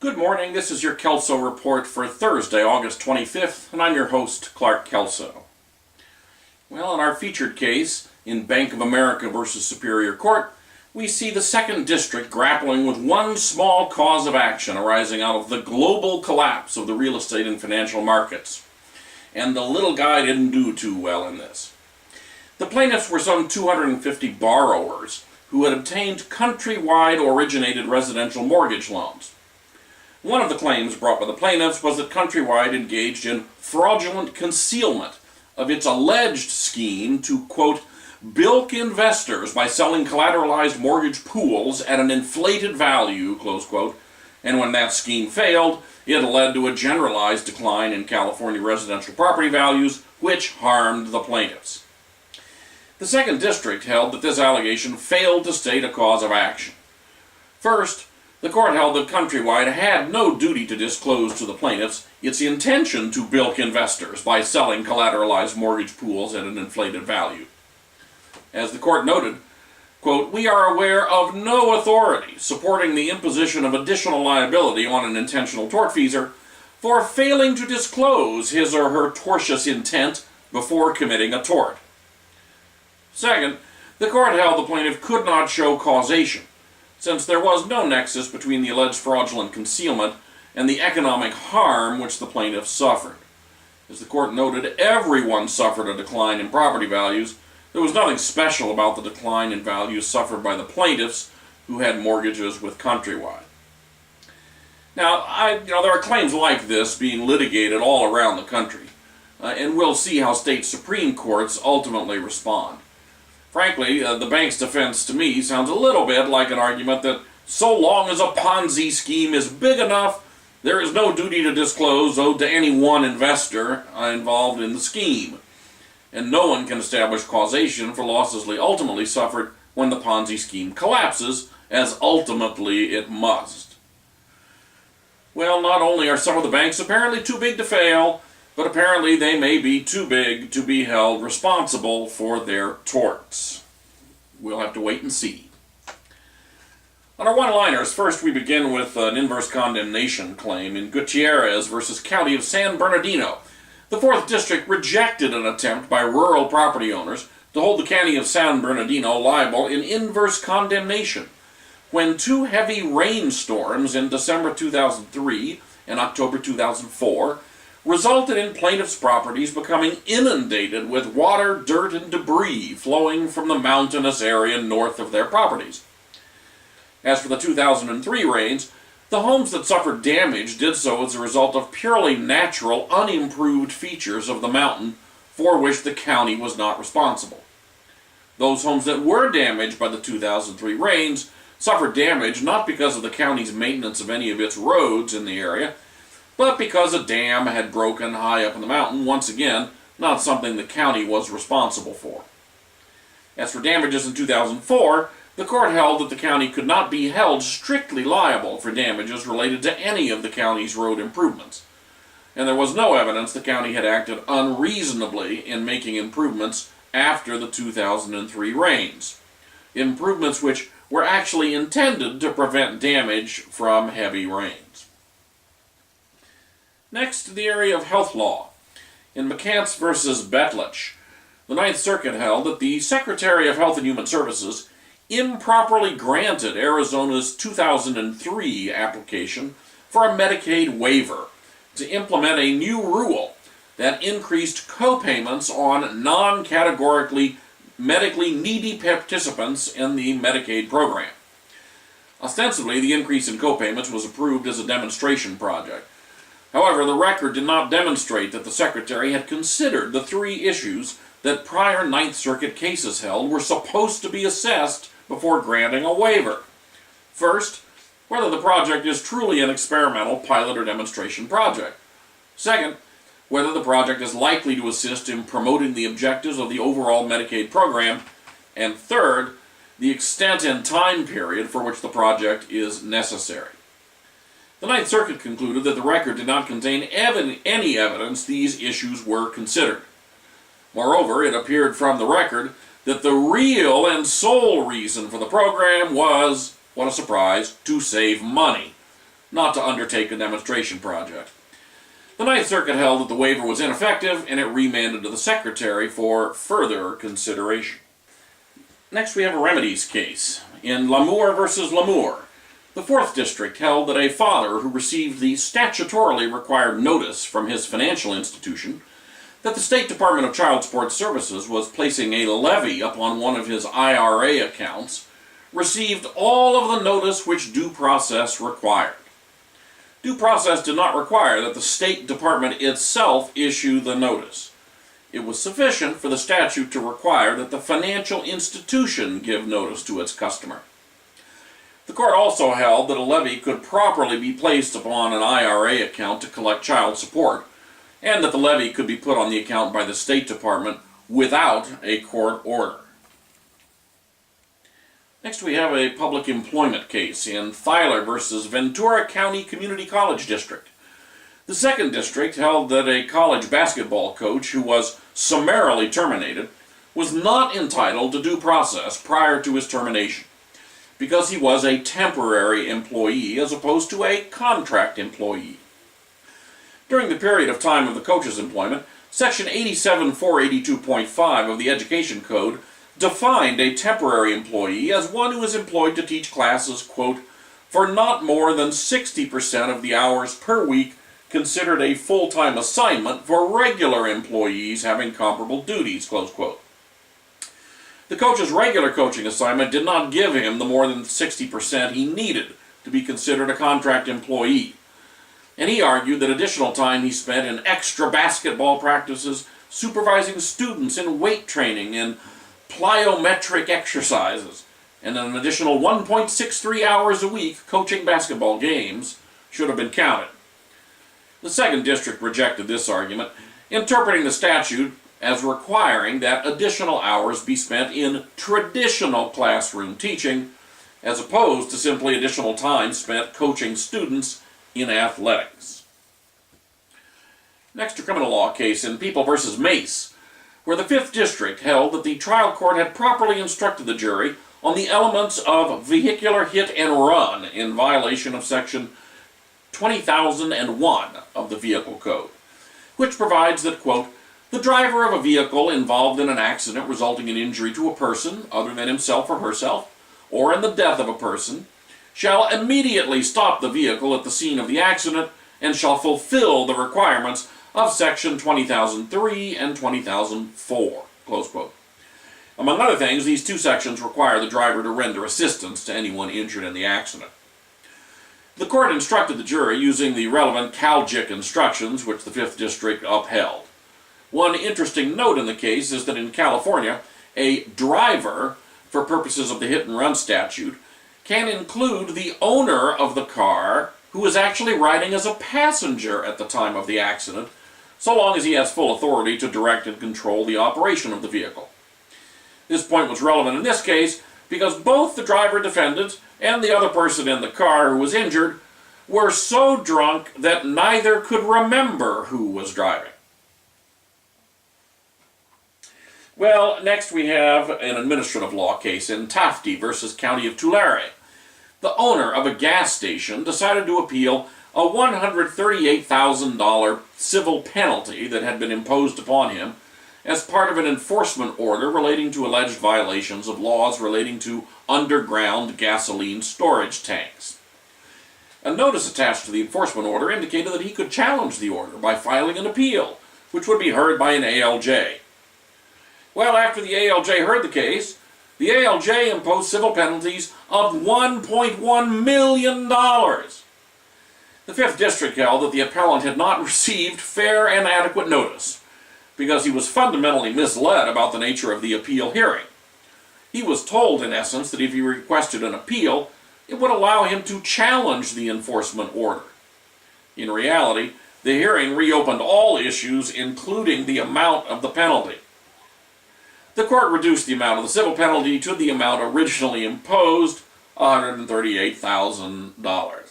Good morning, this is your Kelso Report for Thursday, August 25th, and I'm your host, Clark Kelso. Well, in our featured case, in Bank of America versus Superior Court, we see the 2nd District grappling with one small cause of action arising out of the global collapse of the real estate and financial markets. And the little guy didn't do too well in this. The plaintiffs were some 250 borrowers who had obtained countrywide originated residential mortgage loans. One of the claims brought by the plaintiffs was that Countrywide engaged in fraudulent concealment of its alleged scheme to, quote, bilk investors by selling collateralized mortgage pools at an inflated value, close quote, and when that scheme failed, it led to a generalized decline in California residential property values, which harmed the plaintiffs. The 2nd District held that this allegation failed to state a cause of action. First, the court held that Countrywide had no duty to disclose to the plaintiffs its intention to bilk investors by selling collateralized mortgage pools at an inflated value. As the court noted, quote, we are aware of no authority supporting the imposition of additional liability on an intentional tortfeasor for failing to disclose his or her tortious intent before committing a tort. Second, the court held the plaintiff could not show causation, since there was no nexus between the alleged fraudulent concealment and the economic harm which the plaintiff suffered. As the court noted, everyone suffered a decline in property values. There was nothing special about the decline in values suffered by the plaintiffs who had mortgages with Countrywide. Now, there are claims like this being litigated all around the country, and we'll see how state Supreme Courts ultimately respond. Frankly, the bank's defense to me sounds a little bit like an argument that so long as a Ponzi scheme is big enough, there is no duty to disclose owed to any one investor involved in the scheme, and no one can establish causation for losses ultimately suffered when the Ponzi scheme collapses, as ultimately it must. Well, not only are some of the banks apparently too big to fail, but apparently they may be too big to be held responsible for their torts. We'll have to wait and see. On our one-liners, first we begin with an inverse condemnation claim in Gutierrez versus County of San Bernardino. The 4th District rejected an attempt by rural property owners to hold the County of San Bernardino liable in inverse condemnation when 2 heavy rainstorms in December 2003 and October 2004 resulted in plaintiffs' properties becoming inundated with water, dirt, and debris flowing from the mountainous area north of their properties. As for the 2003 rains, the homes that suffered damage did so as a result of purely natural, unimproved features of the mountain for which the county was not responsible. Those homes that were damaged by the 2003 rains suffered damage not because of the county's maintenance of any of its roads in the area, but because a dam had broken high up in the mountain, once again, not something the county was responsible for. As for damages in 2004, the court held that the county could not be held strictly liable for damages related to any of the county's road improvements, and there was no evidence the county had acted unreasonably in making improvements after the 2003 rains, improvements which were actually intended to prevent damage from heavy rains. Next, the area of health law. In McCants versus Beth, the 9th Circuit held that the Secretary of Health and Human Services improperly granted Arizona's 2003 application for a Medicaid waiver to implement a new rule that increased co-payments on non-categorically medically needy participants in the Medicaid program. Ostensibly, the increase in co-payments was approved as a demonstration project. However, the record did not demonstrate that the Secretary had considered the 3 issues that prior 9th Circuit cases held were supposed to be assessed before granting a waiver. First, whether the project is truly an experimental pilot or demonstration project. Second, whether the project is likely to assist in promoting the objectives of the overall Medicaid program. And third, the extent and time period for which the project is necessary. The 9th Circuit concluded that the record did not contain any evidence these issues were considered. Moreover, it appeared from the record that the real and sole reason for the program was, what a surprise, to save money. not to undertake a demonstration project. The Ninth Circuit held that the waiver was ineffective, and it remanded to the Secretary for further consideration. Next, we have a remedies case. In Lamour versus Lamour, the 4th District held that a father who received the statutorily required notice from his financial institution that the State Department of Child Support Services was placing a levy upon one of his IRA accounts received all of the notice which due process required. Due process did not require that the State Department itself issue the notice. It was sufficient for the statute to require that the financial institution give notice to its customer. The court also held that a levy could properly be placed upon an IRA account to collect child support, and that the levy could be put on the account by the State Department without a court order. Next, we have a public employment case in Tulare versus Ventura County Community College District. The 2nd District held that a college basketball coach who was summarily terminated was not entitled to due process prior to his termination because he was a temporary employee as opposed to a contract employee. During the period of time of the coach's employment, Section 87482.5 of the Education Code defined a temporary employee as one who is employed to teach classes, quote, for not more than 60% of the hours per week considered a full-time assignment for regular employees having comparable duties, close quote. The coach's regular coaching assignment did not give him the more than 60% he needed to be considered a contract employee, and he argued that additional time he spent in extra basketball practices, supervising students in weight training and plyometric exercises, and an additional 1.63 hours a week coaching basketball games should have been counted. The 2nd District rejected this argument, interpreting the statute as requiring that additional hours be spent in traditional classroom teaching, as opposed to simply additional time spent coaching students in athletics. Next, a criminal law case in People versus Mace, where the 5th District held that the trial court had properly instructed the jury on the elements of vehicular hit and run in violation of Section 20,001 of the Vehicle Code, which provides that, quote, the driver of a vehicle involved in an accident resulting in injury to a person other than himself or herself, or in the death of a person, shall immediately stop the vehicle at the scene of the accident and shall fulfill the requirements of Section 20,003 and 20,004, close quote. Among other things, these two sections require the driver to render assistance to anyone injured in the accident. The court instructed the jury using the relevant CalJIC instructions, which the 5th District upheld. One interesting note in the case is that in California, a driver, for purposes of the hit and run statute, can include the owner of the car who is actually riding as a passenger at the time of the accident, so long as he has full authority to direct and control the operation of the vehicle. This point was relevant in this case because both the driver defendant and the other person in the car who was injured were so drunk that neither could remember who was driving. Well, next we have an administrative law case in Taft versus County of Tulare. The owner of a gas station decided to appeal a $138,000 civil penalty that had been imposed upon him as part of an enforcement order relating to alleged violations of laws relating to underground gasoline storage tanks. A notice attached to the enforcement order indicated that he could challenge the order by filing an appeal, which would be heard by an ALJ. Well, after the ALJ heard the case, the ALJ imposed civil penalties of $1.1 million. The 5th District held that the appellant had not received fair and adequate notice because he was fundamentally misled about the nature of the appeal hearing. He was told, in essence, that if he requested an appeal, it would allow him to challenge the enforcement order. In reality, the hearing reopened all issues, including the amount of the penalty. The court reduced the amount of the civil penalty to the amount originally imposed, $138,000.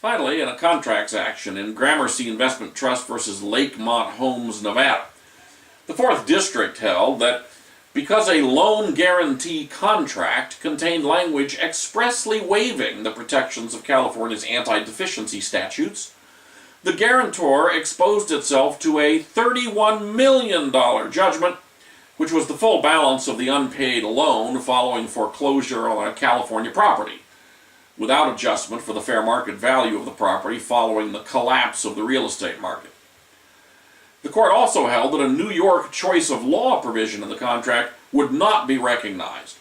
Finally, in a contracts action in Gramercy Investment Trust versus Lakemont Homes, Nevada, the 4th District held that Because a loan guarantee contract contained language expressly waiving the protections of California's anti-deficiency statutes, the guarantor exposed itself to a $31 million judgment, which was the full balance of the unpaid loan following foreclosure on a California property, without adjustment for the fair market value of the property following the collapse of the real estate market. The court also held that a New York choice of law provision in the contract would not be recognized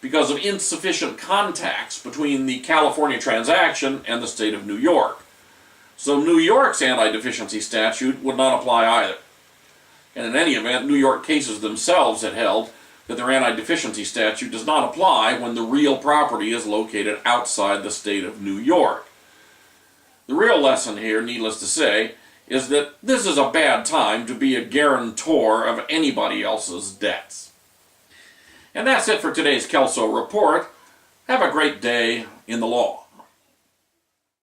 because of insufficient contacts between the California transaction and the state of New York. So New York's anti-deficiency statute would not apply either. And in any event, New York cases themselves had held that their anti-deficiency statute does not apply when the real property is located outside the state of New York. The real lesson here, needless to say, is that this is a bad time to be a guarantor of anybody else's debts. And that's it for today's Kelso Report. Have a great day in the law.